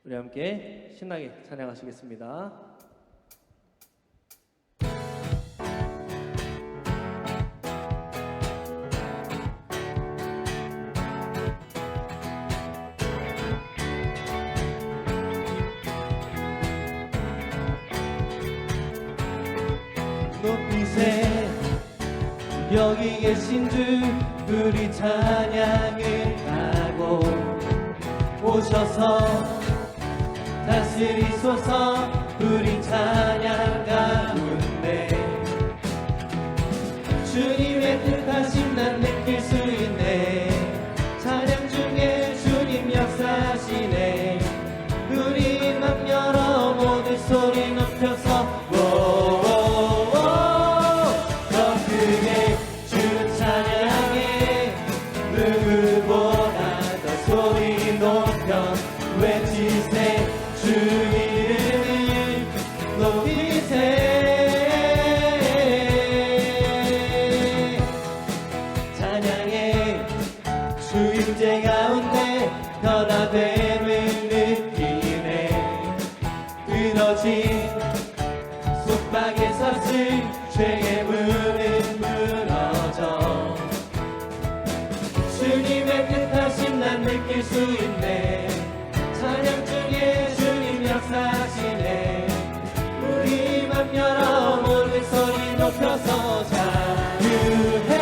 우리 함께 신나게 찬양하시겠습니다. 높이세 여기 계신 주 우리 찬양을 하고 오셔서 다스리소서 우리 찬양 가운데 주님의 뜻하심 난 느낄 수 있네. 찬양 중에 주님 역사하시네. 우리 맘 열어 모두 소리 높여서 더 크게 주 찬양해. 누구보다 더 소리 높여 외치세. 주 이름을 높이세. 찬양해. 주 임재 가운데 변화됨을 느끼네. 끊어진 속박에서 쓸 죄의 문은 무너져. 주님의 뜻하심 난 느낄 수 있네. 찬양 중에 주님 역사하시네. 우리 맘 열어 모든 소리 높여서 자유해.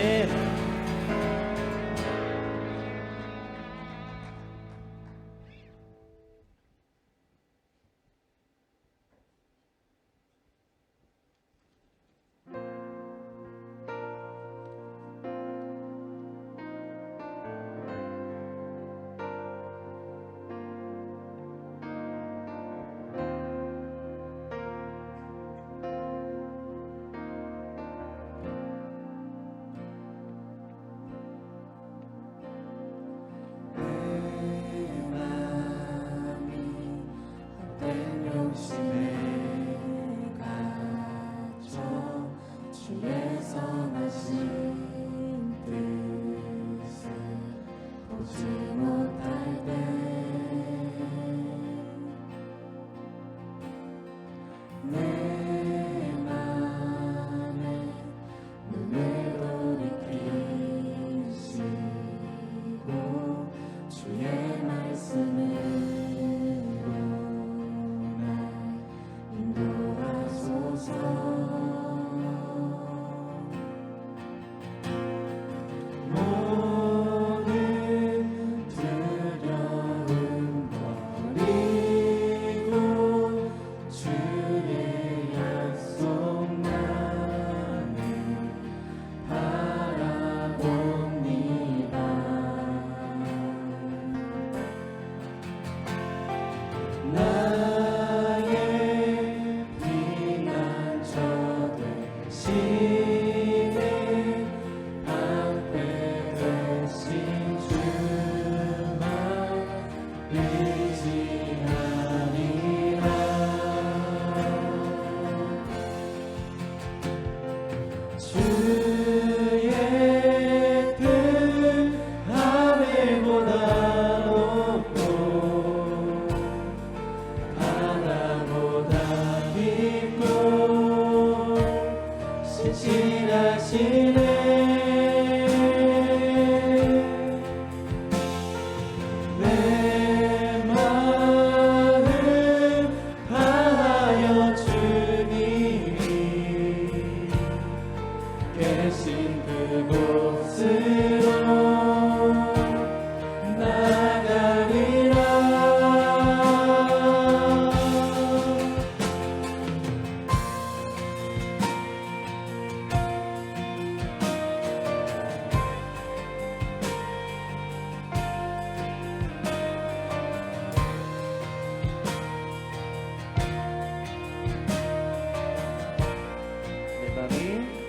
아멘. 내 맘이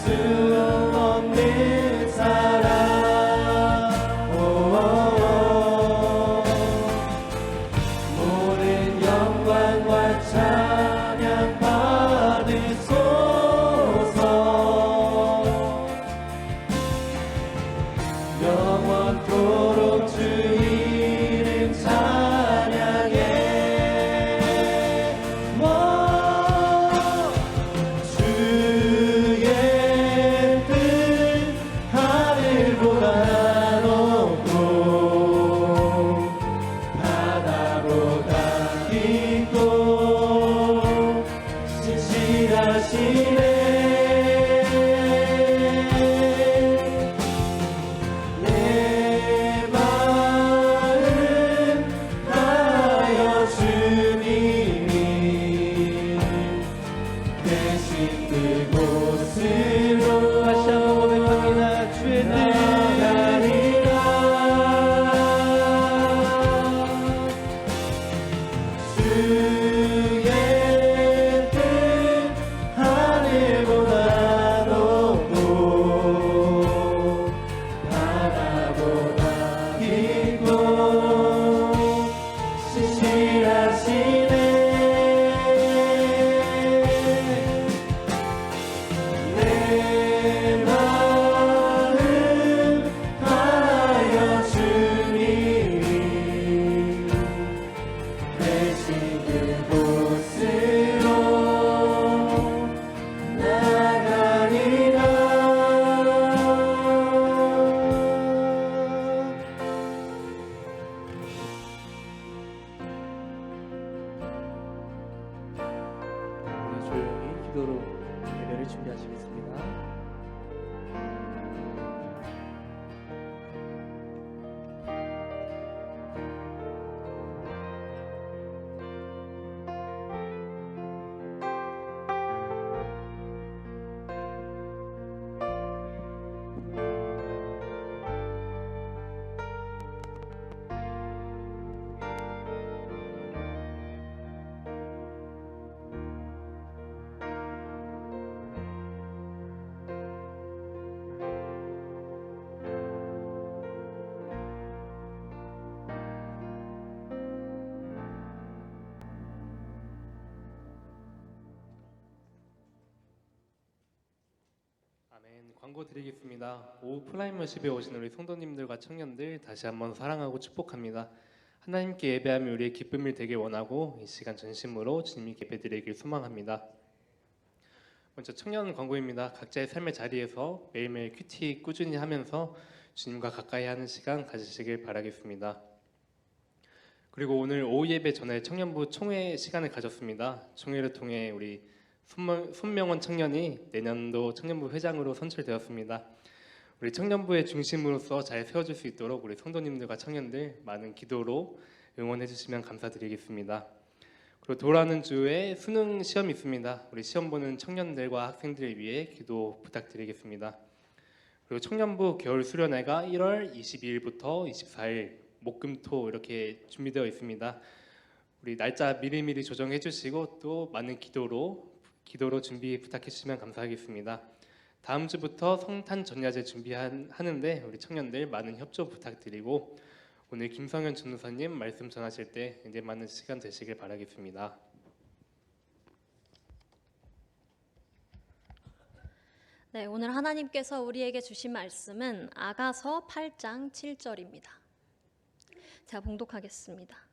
수 없는 사랑 모든 영광과 찬양 받으소서 영원토록 주 이름 찬양해 주의 뜻 하늘보다 높고 바다보다 깊고 신실하시네 내 마음 다하여 주님이 계신 그곳으로 다시 한번 고백합니다. 주의 뜻 나가리라 주의 뜻 하늘보다 높고 바다보다 깊고 신실하시네 내 마음 다하여 주님이 계신 그곳으로 나가리라 우리 조용히 기도로 예배를 준비하시겠습니다. 아멘. 광고 드리겠습니다. 오후 프라임워십에 오신 우리 성도님들과 청년들 다시 한번 사랑하고 축복합니다. 하나님께 예배하며 우리의 기쁨을 되게 원하고 이 시간 전심으로 주님께 예배드리길 소망합니다. 먼저 청년 광고입니다. 각자의 삶의 자리에서 매일매일 큐티 꾸준히 하면서 주님과 가까이 하는 시간 가지시길 바라겠습니다. 그리고 오늘 오후 예배 전에 청년부 총회 시간을 가졌습니다. 총회를 통해 우리 손명원 청년이 내년도 청년부 회장으로 선출되었습니다. 우리 청년부의 중심으로서 잘 세워질 수 있도록 우리 성도님들과 청년들 많은 기도로 응원해 주시면 감사드리겠습니다. 그리고 돌아오는 주에 수능 시험이 있습니다. 우리 시험 보는 청년들과 학생들을 위해 기도 부탁드리겠습니다. 그리고 청년부 겨울 수련회가 1월 22일부터 24일 목금토 이렇게 준비되어 있습니다. 우리 날짜 미리미리 조정해 주시고 또 많은 기도로 준비 부탁해 주시면 감사하겠습니다. 다음 주부터 성탄 전야제 준비하는데 우리 청년들 많은 협조 부탁드리고 오늘 김성현 전도사님 말씀 전하실 때 이제 많은 시간 되시길 바라겠습니다. 네, 오늘 하나님께서 우리에게 주신 말씀은 아가서 8장 7절입니다. 제가 봉독하겠습니다.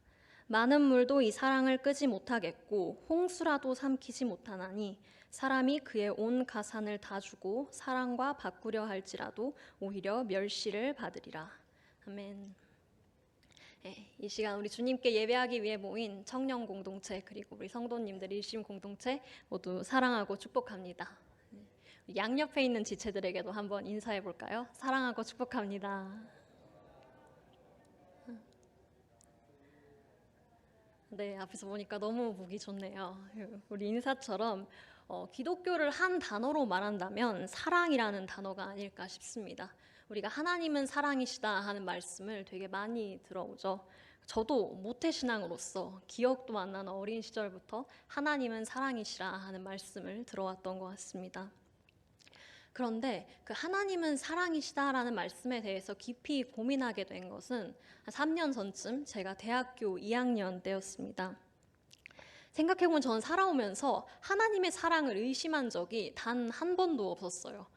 많은 물도 이 사랑을 끄지 못하겠고 홍수라도 삼키지 못하나니 사람이 그의 온 가산을 다 주고 사랑과 바꾸려 할지라도 오히려 멸시를 받으리라. 아멘. 네, 이 시간 우리 주님께 예배하기 위해 모인 청년 공동체 그리고 우리 성도님들 일심 공동체 모두 사랑하고 축복합니다. 양옆에 있는 지체들에게도 한번 인사해 볼까요? 사랑하고 축복합니다. 네, 앞에서 보니까 너무 보기 좋네요. 우리 인사처럼 기독교를 한 단어로 말한다면 사랑이라는 단어가 아닐까 싶습니다. 우리가 하나님은 사랑이시다 하는 말씀을 되게 많이 들어오죠. 저도 모태신앙으로서 기억도 안 나는 어린 시절부터 하나님은 사랑이시라 하는 말씀을 들어왔던 것 같습니다. 그런데 그 하나님은 사랑이시다라는 말씀에 대해서 깊이 고민하게 된 것은 한 3년 전쯤 제가 대학교 2학년 때였습니다. 생각해보면 저는 살아오면서 하나님의 사랑을 의심한 적이 단 한 번도 없었어요.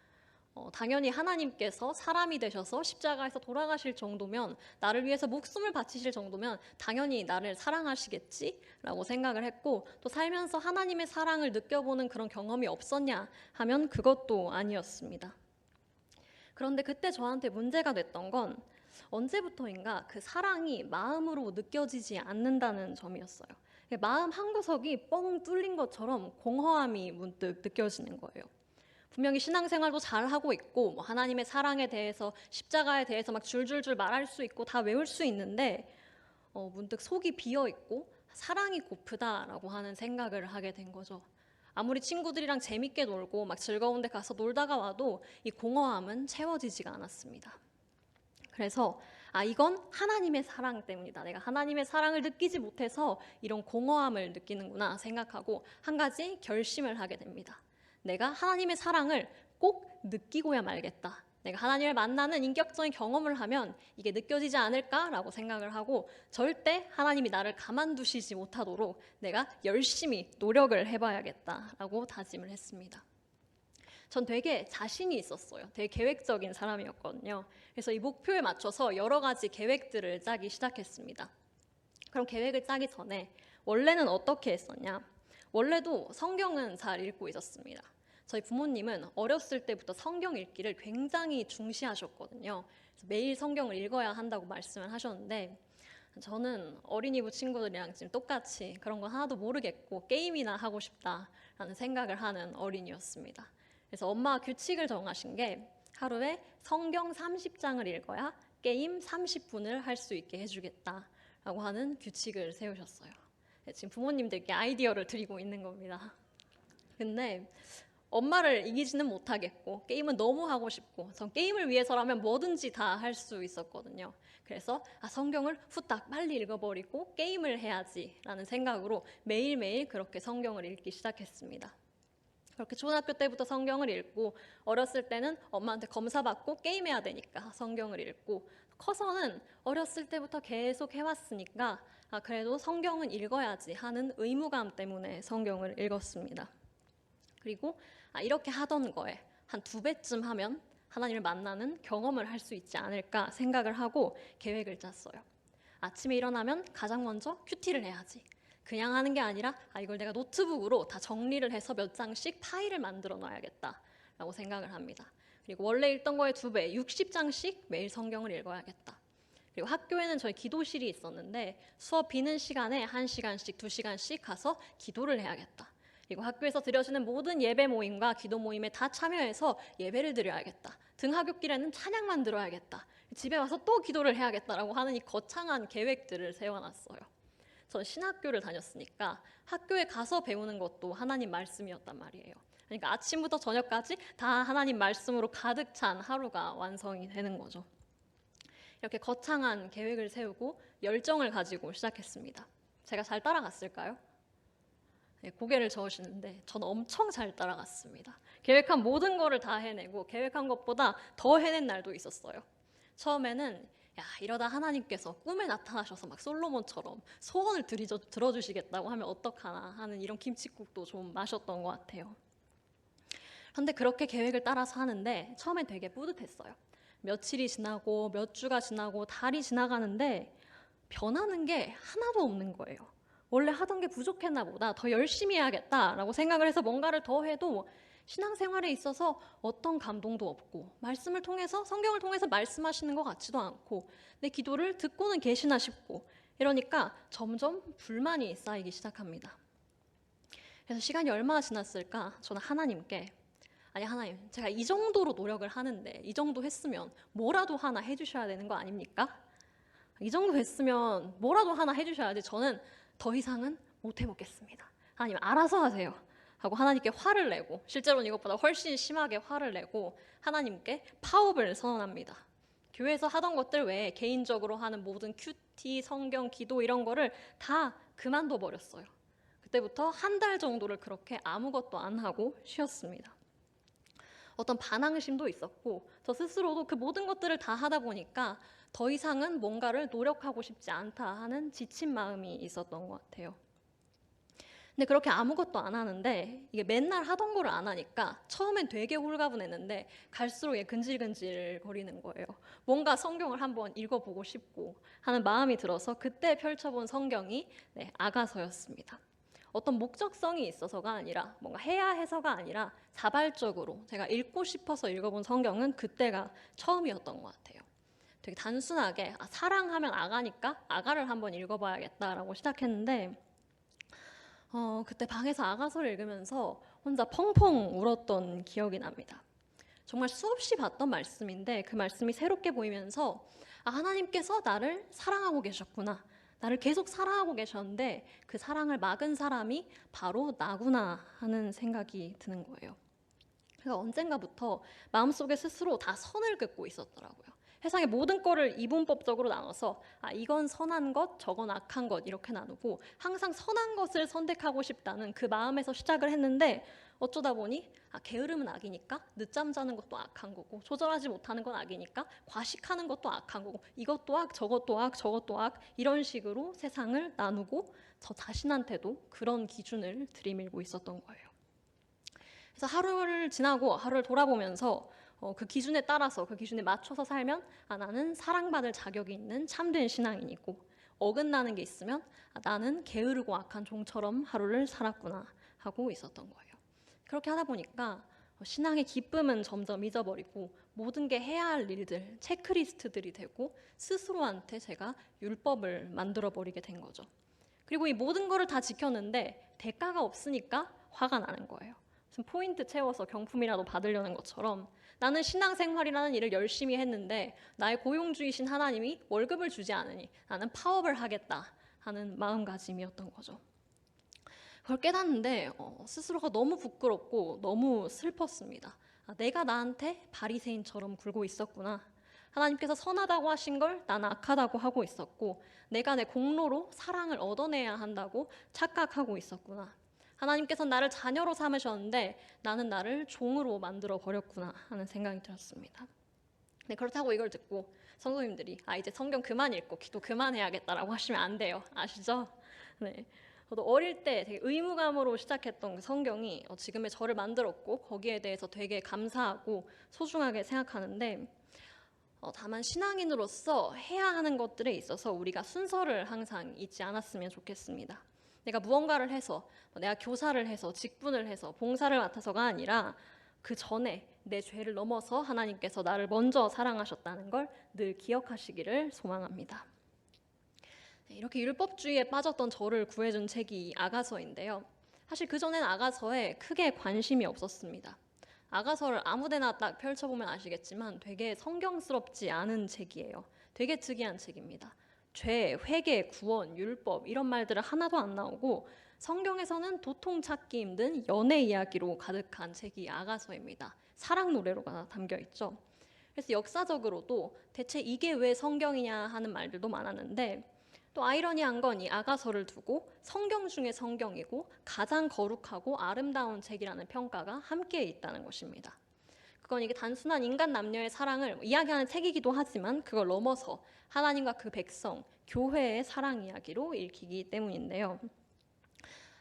당연히 하나님께서 사람이 되셔서 십자가에서 돌아가실 정도면, 나를 위해서 목숨을 바치실 정도면 당연히 나를 사랑하시겠지라고 생각을 했고, 또 살면서 하나님의 사랑을 느껴보는 그런 경험이 없었냐 하면 그것도 아니었습니다. 그런데 그때 저한테 문제가 됐던 건 언제부터인가 그 사랑이 마음으로 느껴지지 않는다는 점이었어요. 마음 한구석이 뻥 뚫린 것처럼 공허함이 문득 느껴지는 거예요. 분명히 신앙생활도 잘 하고 있고, 뭐 하나님의 사랑에 대해서, 십자가에 대해서 막 줄줄줄 말할 수 있고 다 외울 수 있는데 문득 속이 비어 있고 사랑이 고프다라고 하는 생각을 하게 된 거죠. 아무리 친구들이랑 재밌게 놀고 막 즐거운 데 가서 놀다가 와도 이 공허함은 채워지지가 않았습니다. 그래서 이건 하나님의 사랑 때문이다. 내가 하나님의 사랑을 느끼지 못해서 이런 공허함을 느끼는구나 생각하고 한 가지 결심을 하게 됩니다. 내가 하나님의 사랑을 꼭 느끼고야 말겠다. 내가 하나님을 만나는 인격적인 경험을 하면 이게 느껴지지 않을까라고 생각을 하고 절대 하나님이 나를 가만두시지 못하도록 내가 열심히 노력을 해봐야겠다라고 다짐을 했습니다. 전 되게 자신이 있었어요. 되게 계획적인 사람이었거든요. 그래서 이 목표에 맞춰서 여러 가지 계획들을 짜기 시작했습니다. 그럼 계획을 짜기 전에 원래는 어떻게 했었냐? 원래도 성경은 잘 읽고 있었습니다. 저희 부모님은 어렸을 때부터 성경 읽기를 굉장히 중시하셨거든요. 그래서 매일 성경을 읽어야 한다고 말씀을 하셨는데 저는 어린이부 친구들이랑 지금 똑같이 그런 거 하나도 모르겠고 게임이나 하고 싶다라는 생각을 하는 어린이였습니다. 그래서 엄마가 규칙을 정하신 게 하루에 성경 30장을 읽어야 게임 30분을 할 수 있게 해주겠다라고 하는 규칙을 세우셨어요. 지금 부모님들께 아이디어를 드리고 있는 겁니다. 근데 엄마를 이기지는 못하겠고 게임은 너무 하고 싶고 전 게임을 위해서라면 뭐든지 다 할 수 있었거든요. 그래서 성경을 후딱 빨리 읽어버리고 게임을 해야지라는 생각으로 매일매일 그렇게 성경을 읽기 시작했습니다. 그렇게 초등학교 때부터 성경을 읽고 어렸을 때는 엄마한테 검사받고 게임해야 되니까 성경을 읽고 커서는 어렸을 때부터 계속 해왔으니까 그래도 성경은 읽어야지 하는 의무감 때문에 성경을 읽었습니다. 그리고 이렇게 하던 거에 한 2배쯤 하면 하나님을 만나는 경험을 할 수 있지 않을까 생각을 하고 계획을 짰어요. 아침에 일어나면 가장 먼저 큐티를 해야지. 그냥 하는 게 아니라 이걸 내가 노트북으로 다 정리를 해서 몇 장씩 파일을 만들어 놔야겠다라고 생각을 합니다. 그리고 원래 읽던 거에 2배, 60장씩 매일 성경을 읽어야겠다. 그리고 학교에는 저희 기도실이 있었는데 수업 비는 시간에 1시간씩, 2시간씩 가서 기도를 해야겠다. 그리고 학교에서 드려지는 모든 예배 모임과 기도 모임에 다 참여해서 예배를 드려야겠다. 등하굣길에는 찬양만 들어야겠다. 집에 와서 또 기도를 해야겠다라고 하는 이 거창한 계획들을 세워놨어요. 전 신학교를 다녔으니까 학교에 가서 배우는 것도 하나님 말씀이었단 말이에요. 그러니까 아침부터 저녁까지 다 하나님 말씀으로 가득 찬 하루가 완성이 되는 거죠. 이렇게 거창한 계획을 세우고 열정을 가지고 시작했습니다. 제가 잘 따라갔을까요? 네, 고개를 저으시는데 전 엄청 잘 따라갔습니다. 계획한 모든 거를 다 해내고 계획한 것보다 더 해낸 날도 있었어요. 처음에는 이러다 하나님께서 꿈에 나타나셔서 막 솔로몬처럼 소원을 들어주시겠다고 하면 어떡하나 하는 이런 김칫국도 좀 마셨던 것 같아요. 그런데 그렇게 계획을 따라서 하는데 처음엔 되게 뿌듯했어요. 며칠이 지나고 몇 주가 지나고 달이 지나가는데 변하는 게 하나도 없는 거예요. 원래 하던 게 부족했나 보다, 더 열심히 해야겠다라고 생각을 해서 뭔가를 더 해도 신앙생활에 있어서 어떤 감동도 없고 말씀을 통해서, 성경을 통해서 말씀하시는 것 같지도 않고 내 기도를 듣고는 계시나 싶고 이러니까 점점 불만이 쌓이기 시작합니다. 그래서 시간이 얼마나 지났을까 저는 하나님께 하나님, 제가 이 정도로 노력을 하는데 이 정도 했으면 뭐라도 하나 해주셔야 되는 거 아닙니까? 이 정도 했으면 뭐라도 하나 해주셔야지. 저는 더 이상은 못 해먹겠습니다. 하나님 알아서 하세요 하고 하나님께 화를 내고, 실제로는 이것보다 훨씬 심하게 화를 내고 하나님께 파업을 선언합니다. 교회에서 하던 것들 외에 개인적으로 하는 모든 큐티, 성경, 기도 이런 거를 다 그만둬 버렸어요. 그때부터 한 달 정도를 그렇게 아무것도 안 하고 쉬었습니다. 어떤 반항심도 있었고 저 스스로도 그 모든 것들을 다 하다 보니까 더 이상은 뭔가를 노력하고 싶지 않다 하는 지친 마음이 있었던 것 같아요. 근데 그렇게 아무것도 안 하는데 이게 맨날 하던 거를 안 하니까 처음엔 되게 홀가분했는데 갈수록 근질근질 거리는 거예요. 뭔가 성경을 한번 읽어보고 싶고 하는 마음이 들어서 그때 펼쳐본 성경이 아가서였습니다. 어떤 목적성이 있어서가 아니라 뭔가 해야 해서가 아니라 자발적으로 제가 읽고 싶어서 읽어본 성경은 그때가 처음이었던 것 같아요. 되게 단순하게 사랑하면 아가니까 아가를 한번 읽어봐야겠다라고 시작했는데 그때 방에서 아가서를 읽으면서 혼자 펑펑 울었던 기억이 납니다. 정말 수없이 봤던 말씀인데 그 말씀이 새롭게 보이면서 하나님께서 나를 사랑하고 계셨구나. 나를 계속 사랑하고 계셨는데 그 사랑을 막은 사람이 바로 나구나 하는 생각이 드는 거예요. 그래서 언젠가부터 마음속에 스스로 다 선을 긋고 있었더라고요. 세상의 모든 거를 이분법적으로 나눠서 이건 선한 것, 저건 악한 것 이렇게 나누고 항상 선한 것을 선택하고 싶다는 그 마음에서 시작을 했는데 어쩌다 보니 게으름은 악이니까 늦잠 자는 것도 악한 거고 조절하지 못하는 건 악이니까 과식하는 것도 악한 거고 이것도 악, 저것도 악, 저것도 악 이런 식으로 세상을 나누고 저 자신한테도 그런 기준을 들이밀고 있었던 거예요. 그래서 하루를 지나고 하루를 돌아보면서 그 기준에 따라서 그 기준에 맞춰서 살면 나는 사랑받을 자격이 있는 참된 신앙인이고 어긋나는 게 있으면 나는 게으르고 악한 종처럼 하루를 살았구나 하고 있었던 거예요. 그렇게 하다 보니까 신앙의 기쁨은 점점 잊어버리고 모든 게 해야 할 일들, 체크리스트들이 되고 스스로한테 제가 율법을 만들어버리게 된 거죠. 그리고 이 모든 거를 다 지켰는데 대가가 없으니까 화가 나는 거예요. 무슨 포인트 채워서 경품이라도 받으려는 것처럼 나는 신앙생활이라는 일을 열심히 했는데 나의 고용주이신 하나님이 월급을 주지 않으니 나는 파업을 하겠다 하는 마음가짐이었던 거죠. 그걸 깨닫는데 스스로가 너무 부끄럽고 너무 슬펐습니다. 내가 나한테 바리새인처럼 굴고 있었구나. 하나님께서 선하다고 하신 걸 나는 악하다고 하고 있었고 내가 내 공로로 사랑을 얻어내야 한다고 착각하고 있었구나. 하나님께서 나를 자녀로 삼으셨는데 나는 나를 종으로 만들어 버렸구나 하는 생각이 들었습니다. 네, 그렇다고 이걸 듣고 성도님들이 이제 성경 그만 읽고 기도 그만해야겠다라고 하시면 안 돼요. 아시죠? 네. 저도 어릴 때 되게 의무감으로 시작했던 그 성경이 지금의 저를 만들었고 거기에 대해서 되게 감사하고 소중하게 생각하는데 다만 신앙인으로서 해야 하는 것들에 있어서 우리가 순서를 항상 잊지 않았으면 좋겠습니다. 내가 무언가를 해서 내가 교사를 해서 직분을 해서 봉사를 맡아서가 아니라 그 전에 내 죄를 넘어서 하나님께서 나를 먼저 사랑하셨다는 걸 늘 기억하시기를 소망합니다. 이렇게 율법주의에 빠졌던 저를 구해준 책이 아가서인데요. 사실 그전엔 아가서에 크게 관심이 없었습니다. 아가서를 아무데나 딱 펼쳐보면 아시겠지만 되게 성경스럽지 않은 책이에요. 되게 특이한 책입니다. 죄, 회개, 구원, 율법 이런 말들은 하나도 안 나오고 성경에서는 도통 찾기 힘든 연애 이야기로 가득한 책이 아가서입니다. 사랑 노래로가 담겨 있죠. 그래서 역사적으로도 대체 이게 왜 성경이냐 하는 말들도 많았는데 또 아이러니한 건 이 아가서를 두고 성경 중에 성경이고 가장 거룩하고 아름다운 책이라는 평가가 함께 있다는 것입니다. 그건 이게 단순한 인간 남녀의 사랑을 이야기하는 책이기도 하지만 그걸 넘어서 하나님과 그 백성, 교회의 사랑 이야기로 읽히기 때문인데요.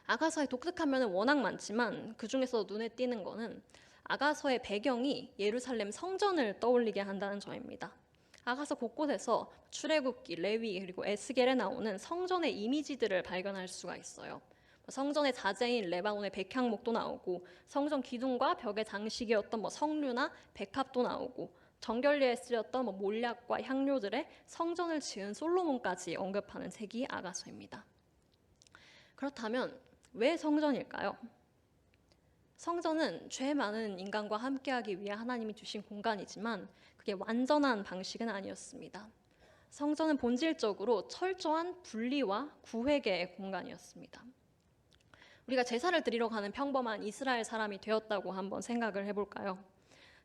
아가서의 독특한 면은 워낙 많지만 그 중에서 눈에 띄는 거는 아가서의 배경이 예루살렘 성전을 떠올리게 한다는 점입니다. 아가서 곳곳에서 출애굽기, 레위 그리고 에스겔에 나오는 성전의 이미지들을 발견할 수가 있어요. 성전의 자재인 레바논의 백향목도 나오고 성전 기둥과 벽의 장식이었던 석류나 백합도 나오고 정결례에 쓰였던 몰약과 향료들의 성전을 지은 솔로몬까지 언급하는 책이 아가서입니다. 그렇다면 왜 성전일까요? 성전은 죄 많은 인간과 함께하기 위해 하나님이 주신 공간이지만 그게 완전한 방식은 아니었습니다. 성전은 본질적으로 철저한 분리와 구획의 공간이었습니다. 우리가 제사를 드리러 가는 평범한 이스라엘 사람이 되었다고 한번 생각을 해볼까요?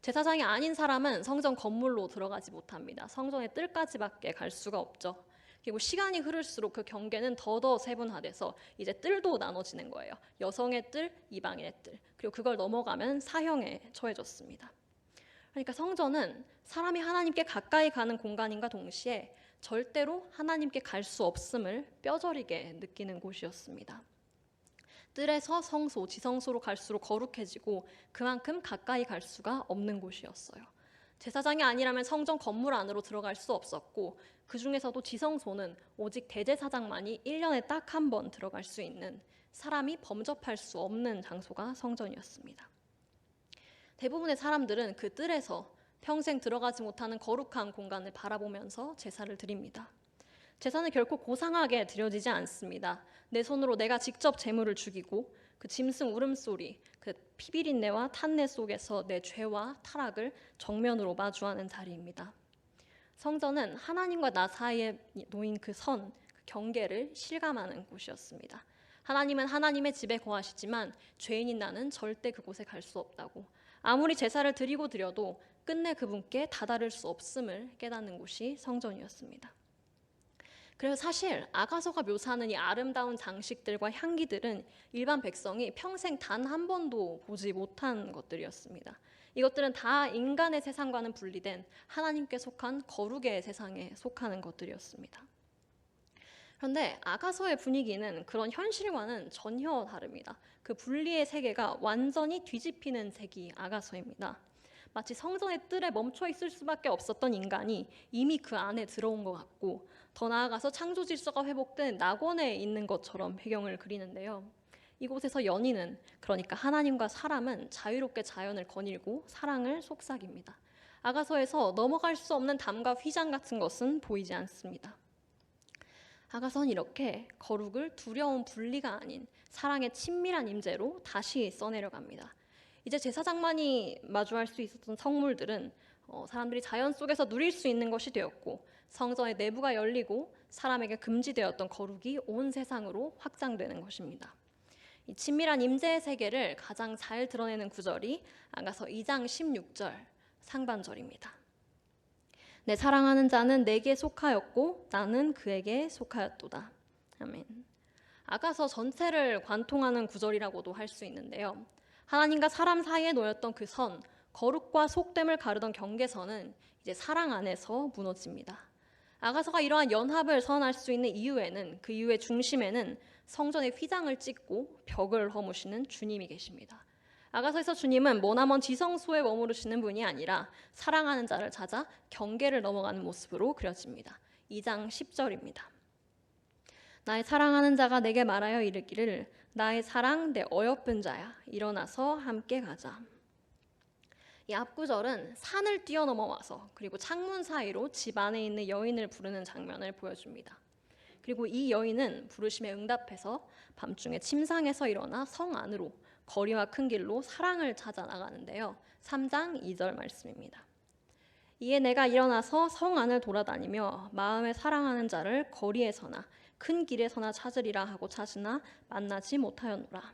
제사장이 아닌 사람은 성전 건물로 들어가지 못합니다. 성전의 뜰까지밖에 갈 수가 없죠. 그리고 시간이 흐를수록 그 경계는 더더 세분화돼서 이제 뜰도 나눠지는 거예요. 여성의 뜰, 이방인의 뜰. 그리고 그걸 넘어가면 사형에 처해졌습니다. 그러니까 성전은 사람이 하나님께 가까이 가는 공간인가 동시에 절대로 하나님께 갈 수 없음을 뼈저리게 느끼는 곳이었습니다. 뜰에서 성소, 지성소로 갈수록 거룩해지고 그만큼 가까이 갈 수가 없는 곳이었어요. 제사장이 아니라면 성전 건물 안으로 들어갈 수 없었고 그 중에서도 지성소는 오직 대제사장만이 1년에 딱 한 번 들어갈 수 있는 사람이 범접할 수 없는 장소가 성전이었습니다. 대부분의 사람들은 그 뜰에서 평생 들어가지 못하는 거룩한 공간을 바라보면서 제사를 드립니다. 제사는 결코 고상하게 드려지지 않습니다. 내 손으로 내가 직접 제물을 죽이고 그 짐승 울음소리, 그 피비린내와 탄내 속에서 내 죄와 타락을 정면으로 마주하는 자리입니다. 성전은 하나님과 나 사이에 놓인 그 선, 그 경계를 실감하는 곳이었습니다. 하나님은 하나님의 집에 거하시지만 죄인인 나는 절대 그곳에 갈 수 없다고, 아무리 제사를 드려도 끝내 그분께 다다를 수 없음을 깨닫는 곳이 성전이었습니다. 그래서 사실 아가서가 묘사하는 이 아름다운 장식들과 향기들은 일반 백성이 평생 단 한 번도 보지 못한 것들이었습니다. 이것들은 다 인간의 세상과는 분리된 하나님께 속한 거룩의 세상에 속하는 것들이었습니다. 그런데 아가서의 분위기는 그런 현실과는 전혀 다릅니다. 그 분리의 세계가 완전히 뒤집히는 책이 아가서입니다. 마치 성전의 뜰에 멈춰 있을 수밖에 없었던 인간이 이미 그 안에 들어온 것 같고, 더 나아가서 창조 질서가 회복된 낙원에 있는 것처럼 배경을 그리는데요. 이곳에서 연인은, 그러니까 하나님과 사람은 자유롭게 자연을 거닐고 사랑을 속삭입니다. 아가서에서 넘어갈 수 없는 담과 휘장 같은 것은 보이지 않습니다. 아가서는 이렇게 거룩을 두려운 분리가 아닌 사랑의 친밀한 임재로 다시 써내려갑니다. 이제 제사장만이 마주할 수 있었던 성물들은 사람들이 자연 속에서 누릴 수 있는 것이 되었고, 성전의 내부가 열리고 사람에게 금지되었던 거룩이 온 세상으로 확장되는 것입니다. 이 친밀한 임재의 세계를 가장 잘 드러내는 구절이 아가서 2장 16절 상반절입니다. 내 사랑하는 자는 내게 속하였고 나는 그에게 속하였도다. 아멘. 아가서 전체를 관통하는 구절이라고도 할 수 있는데요. 하나님과 사람 사이에 놓였던 그 선, 거룩과 속됨을 가르던 경계선은 이제 사랑 안에서 무너집니다. 아가서가 이러한 연합을 선언할 수 있는 이유에는, 그 이유의 중심에는 성전의 휘장을 찢고 벽을 허무시는 주님이 계십니다. 아가서에서 주님은 머나먼 지성소에 머무르시는 분이 아니라 사랑하는 자를 찾아 경계를 넘어가는 모습으로 그려집니다. 2장 10절입니다. 나의 사랑하는 자가 내게 말하여 이르기를 나의 사랑 내 어여쁜 자야 일어나서 함께 가자. 이 앞구절은 산을 뛰어넘어 와서 그리고 창문 사이로 집 안에 있는 여인을 부르는 장면을 보여줍니다. 그리고 이 여인은 부르심에 응답해서 밤중에 침상에서 일어나 성 안으로 거리와 큰 길로 사랑을 찾아 나가는데요. 3장 2절 말씀입니다. 이에 내가 일어나서 성 안을 돌아다니며 마음에 사랑하는 자를 거리에서나 큰 길에서나 찾으리라 하고 찾으나 만나지 못하였노라.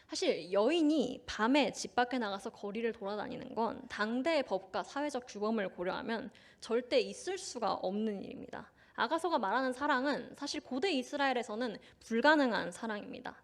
사실 여인이 밤에 집 밖에 나가서 거리를 돌아다니는 건 당대의 법과 사회적 규범을 고려하면 절대 있을 수가 없는 일입니다. 아가서가 말하는 사랑은 사실 고대 이스라엘에서는 불가능한 사랑입니다.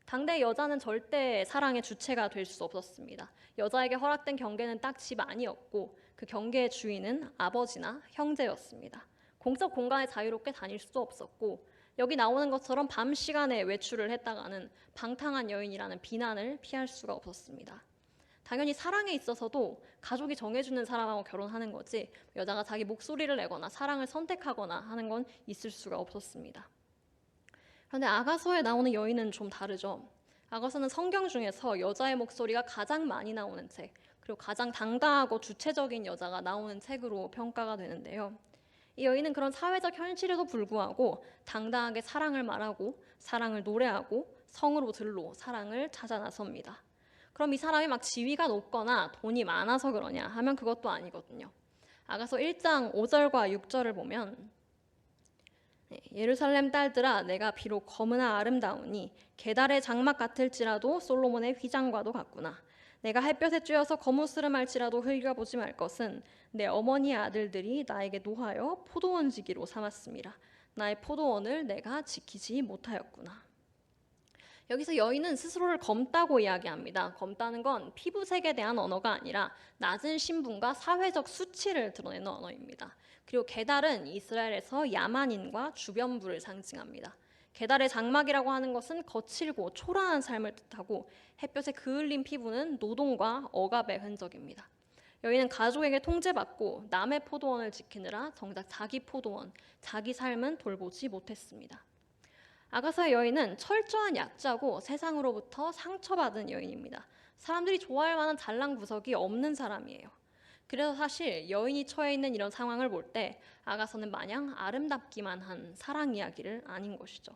당대 여자는 절대 사랑의 주체가 될 수 없었습니다. 여자에게 허락된 경계는 딱 집 안이었고 그 경계의 주인은 아버지나 형제였습니다. 공적 공간에 자유롭게 다닐 수도 없었고, 여기 나오는 것처럼 밤 시간에 외출을 했다가는 방탕한 여인이라는 비난을 피할 수가 없었습니다. 당연히 사랑에 있어서도 가족이 정해주는 사람하고 결혼하는 거지 여자가 자기 목소리를 내거나 사랑을 선택하거나 하는 건 있을 수가 없었습니다. 그런데 아가서에 나오는 여인은 좀 다르죠. 아가서는 성경 중에서 여자의 목소리가 가장 많이 나오는 책, 그리고 가장 당당하고 주체적인 여자가 나오는 책으로 평가가 되는데요. 이 여인은 그런 사회적 현실에도 불구하고 당당하게 사랑을 말하고 사랑을 노래하고 성으로 들로 사랑을 찾아 나섭니다. 그럼 이 사람이 막 지위가 높거나 돈이 많아서 그러냐 하면 그것도 아니거든요. 아가서 1장 5절과 6절을 보면 예루살렘 딸들아 내가 비록 검으나 아름다우니 게달의 장막 같을지라도 솔로몬의 휘장과도 같구나. 내가 햇볕에 쬐어서 거무스름할지라도 흘겨보지 말 것은 내 어머니의 아들들이 나에게 노하여 포도원지기로 삼았음이라. 나의 포도원을 내가 지키지 못하였구나. 여기서 여인은 스스로를 검다고 이야기합니다. 검다는 건 피부색에 대한 언어가 아니라 낮은 신분과 사회적 수치를 드러내는 언어입니다. 그리고 게달은 이스라엘에서 야만인과 주변부를 상징합니다. 게달의 장막이라고 하는 것은 거칠고 초라한 삶을 뜻하고 햇볕에 그을린 피부는 노동과 억압의 흔적입니다. 여인은 가족에게 통제받고 남의 포도원을 지키느라 정작 자기 포도원, 자기 삶은 돌보지 못했습니다. 아가서의 여인은 철저한 약자고 세상으로부터 상처받은 여인입니다. 사람들이 좋아할 만한 잘난 구석이 없는 사람이에요. 그래서 사실 여인이 처해 있는 이런 상황을 볼 때 아가서는 마냥 아름답기만 한 사랑 이야기를 아닌 것이죠.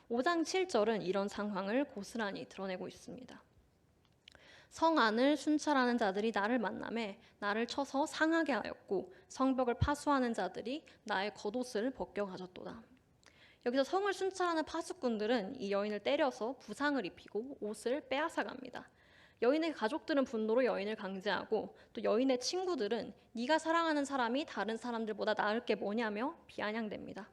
5장 7절은 이런 상황을 고스란히 드러내고 있습니다. 성 안을 순찰하는 자들이 나를 만나매 나를 쳐서 상하게 하였고 성벽을 파수하는 자들이 나의 겉옷을 벗겨 가졌도다. 여기서 성을 순찰하는 파수꾼들은 이 여인을 때려서 부상을 입히고 옷을 빼앗아 갑니다. 여인의 가족들은 분노로 여인을 강제하고 또 여인의 친구들은 네가 사랑하는 사람이 다른 사람들보다 나을 게 뭐냐며 비아냥댑니다.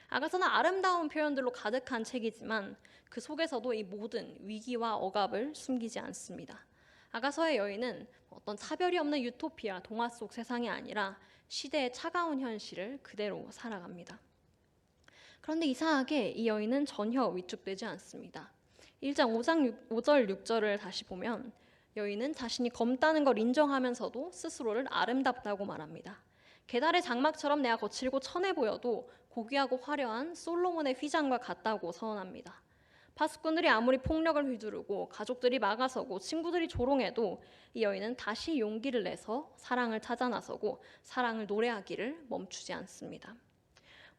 아가서는 아름다운 표현들로 가득한 책이지만 그 속에서도 이 모든 위기와 억압을 숨기지 않습니다. 아가서의 여인은 어떤 차별이 없는 유토피아, 동화 속 세상이 아니라 시대의 차가운 현실을 그대로 살아갑니다. 그런데 이상하게 이 여인은 전혀 위축되지 않습니다. 1장 5절 6절을 다시 보면 여인은 자신이 검다는 걸 인정하면서도 스스로를 아름답다고 말합니다. 게달의 장막처럼 내가 거칠고 천해 보여도 고귀하고 화려한 솔로몬의 휘장과 같다고 선언합니다. 파수꾼들이 아무리 폭력을 휘두르고 가족들이 막아서고 친구들이 조롱해도 이 여인은 다시 용기를 내서 사랑을 찾아 나서고 사랑을 노래하기를 멈추지 않습니다.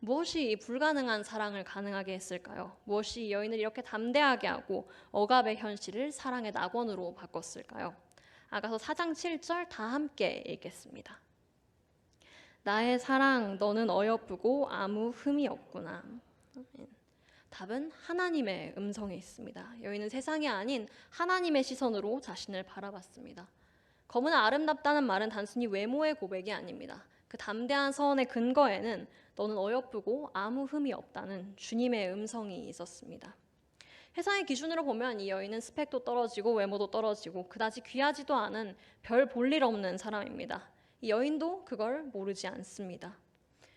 무엇이 불가능한 사랑을 가능하게 했을까요? 무엇이 이 여인을 이렇게 담대하게 하고 억압의 현실을 사랑의 낙원으로 바꿨을까요? 아가서 4장 7절 다 함께 읽겠습니다. 나의 사랑, 너는 어여쁘고 아무 흠이 없구나. 답은 하나님의 음성에 있습니다. 여인은 세상이 아닌 하나님의 시선으로 자신을 바라봤습니다. 검은 아름답다는 말은 단순히 외모의 고백이 아닙니다. 그 담대한 서원의 근거에는 너는 어여쁘고 아무 흠이 없다는 주님의 음성이 있었습니다. 세상의 기준으로 보면 이 여인은 스펙도 떨어지고 외모도 떨어지고 그다지 귀하지도 않은 별 볼일 없는 사람입니다. 이 여인도 그걸 모르지 않습니다.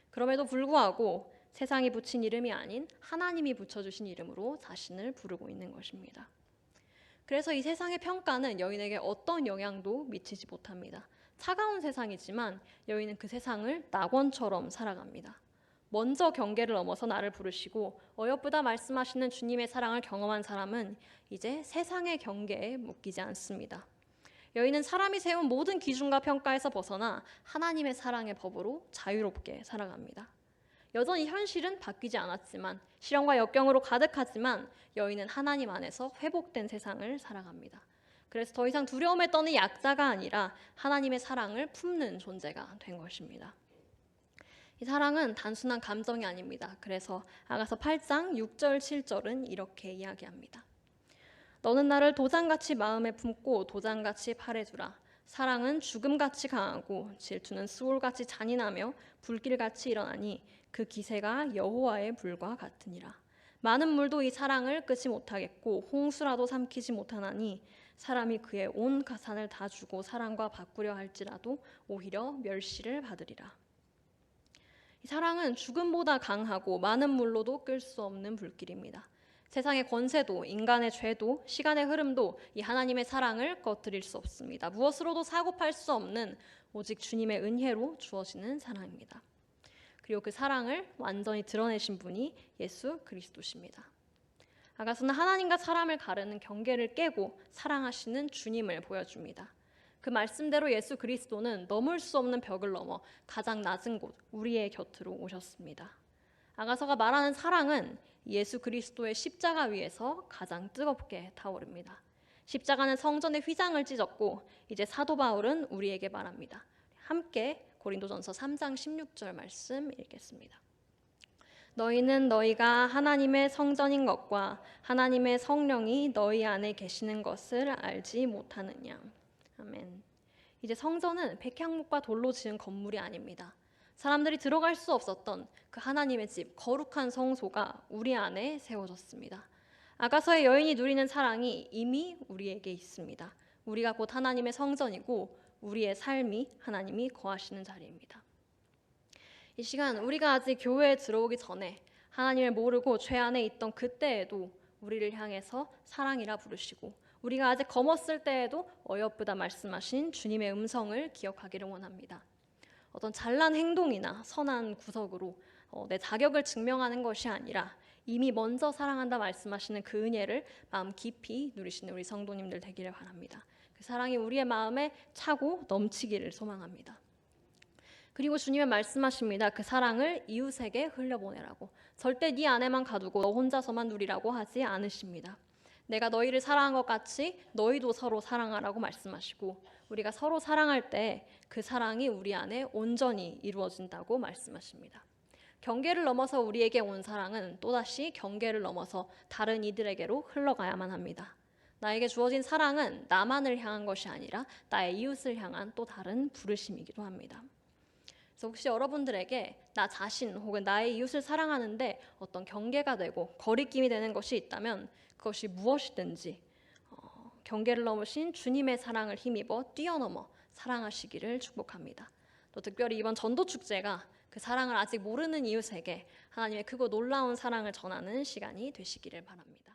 그럼에도 불구하고 세상이 붙인 이름이 아닌 하나님이 붙여주신 이름으로 자신을 부르고 있는 것입니다. 그래서 이 세상의 평가는 여인에게 어떤 영향도 미치지 못합니다. 차가운 세상이지만 여인은 그 세상을 낙원처럼 살아갑니다. 먼저 경계를 넘어서 나를 부르시고 어여쁘다 말씀하시는 주님의 사랑을 경험한 사람은 이제 세상의 경계에 묶이지 않습니다. 여인은 사람이 세운 모든 기준과 평가에서 벗어나 하나님의 사랑의 법으로 자유롭게 살아갑니다. 여전히 현실은 바뀌지 않았지만 시련과 역경으로 가득하지만 여인은 하나님 안에서 회복된 세상을 살아갑니다. 그래서 더 이상 두려움에 떠는 약자가 아니라 하나님의 사랑을 품는 존재가 된 것입니다. 이 사랑은 단순한 감정이 아닙니다. 그래서 아가서 8장 6절 7절은 이렇게 이야기합니다. 너는 나를 도장같이 마음에 품고 도장같이 팔에 두라. 사랑은 죽음같이 강하고 질투는 수올같이 잔인하며 불길같이 일어나니 그 기세가 여호와의 불과 같으니라. 많은 물도 이 사랑을 끄지 못하겠고 홍수라도 삼키지 못하나니 사람이 그의 온 가산을 다 주고 사랑과 바꾸려 할지라도 오히려 멸시를 받으리라. 이 사랑은 죽음보다 강하고 많은 물로도 끌 수 없는 불길입니다. 세상의 권세도 인간의 죄도 시간의 흐름도 이 하나님의 사랑을 꺼뜨릴 수 없습니다. 무엇으로도 사고팔 수 없는 오직 주님의 은혜로 주어지는 사랑입니다. 그리고 그 사랑을 완전히 드러내신 분이 예수 그리스도십니다. 아가서는 하나님과 사람을 가르는 경계를 깨고 사랑하시는 주님을 보여줍니다. 그 말씀대로 예수 그리스도는 넘을 수 없는 벽을 넘어 가장 낮은 곳 우리의 곁으로 오셨습니다. 아가서가 말하는 사랑은 예수 그리스도의 십자가 위에서 가장 뜨겁게 타오릅니다. 십자가는 성전의 휘장을 찢었고 이제 사도 바울은 우리에게 말합니다. 함께 고린도전서 3장 16절 말씀 읽겠습니다. 너희는 너희가 하나님의 성전인 것과 하나님의 성령이 너희 안에 계시는 것을 알지 못하느냐. 아멘. 이제 성전은 백향목과 돌로 지은 건물이 아닙니다. 사람들이 들어갈 수 없었던 그 하나님의 집, 거룩한 성소가 우리 안에 세워졌습니다. 아가서의 여인이 누리는 사랑이 이미 우리에게 있습니다. 우리가 곧 하나님의 성전이고 우리의 삶이 하나님이 거하시는 자리입니다. 이 시간 우리가 아직 교회에 들어오기 전에 하나님을 모르고 죄 안에 있던 그때에도 우리를 향해서 사랑이라 부르시고 우리가 아직 검었을 때에도 어여쁘다 말씀하신 주님의 음성을 기억하기를 원합니다. 어떤 잘난 행동이나 선한 구석으로 내 자격을 증명하는 것이 아니라 이미 먼저 사랑한다 말씀하시는 그 은혜를 마음 깊이 누리시는 우리 성도님들 되기를 바랍니다. 그 사랑이 우리의 마음에 차고 넘치기를 소망합니다. 그리고 주님은 말씀하십니다. 그 사랑을 이웃에게 흘려보내라고. 절대 네 안에만 가두고 너 혼자서만 누리라고 하지 않으십니다. 내가 너희를 사랑한 것 같이 너희도 서로 사랑하라고 말씀하시고 우리가 서로 사랑할 때 그 사랑이 우리 안에 온전히 이루어진다고 말씀하십니다. 경계를 넘어서 우리에게 온 사랑은 또다시 경계를 넘어서 다른 이들에게로 흘러가야만 합니다. 나에게 주어진 사랑은 나만을 향한 것이 아니라 나의 이웃을 향한 또 다른 부르심이기도 합니다. 그래서 혹시 여러분들에게 나 자신 혹은 나의 이웃을 사랑하는데 어떤 경계가 되고 거리낌이 되는 것이 있다면 그것이 무엇이든지 경계를 넘으신 주님의 사랑을 힘입어 뛰어넘어 사랑하시기를 축복합니다. 또 특별히 이번 전도축제가 그 사랑을 아직 모르는 이웃에게 하나님의 크고 놀라운 사랑을 전하는 시간이 되시기를 바랍니다.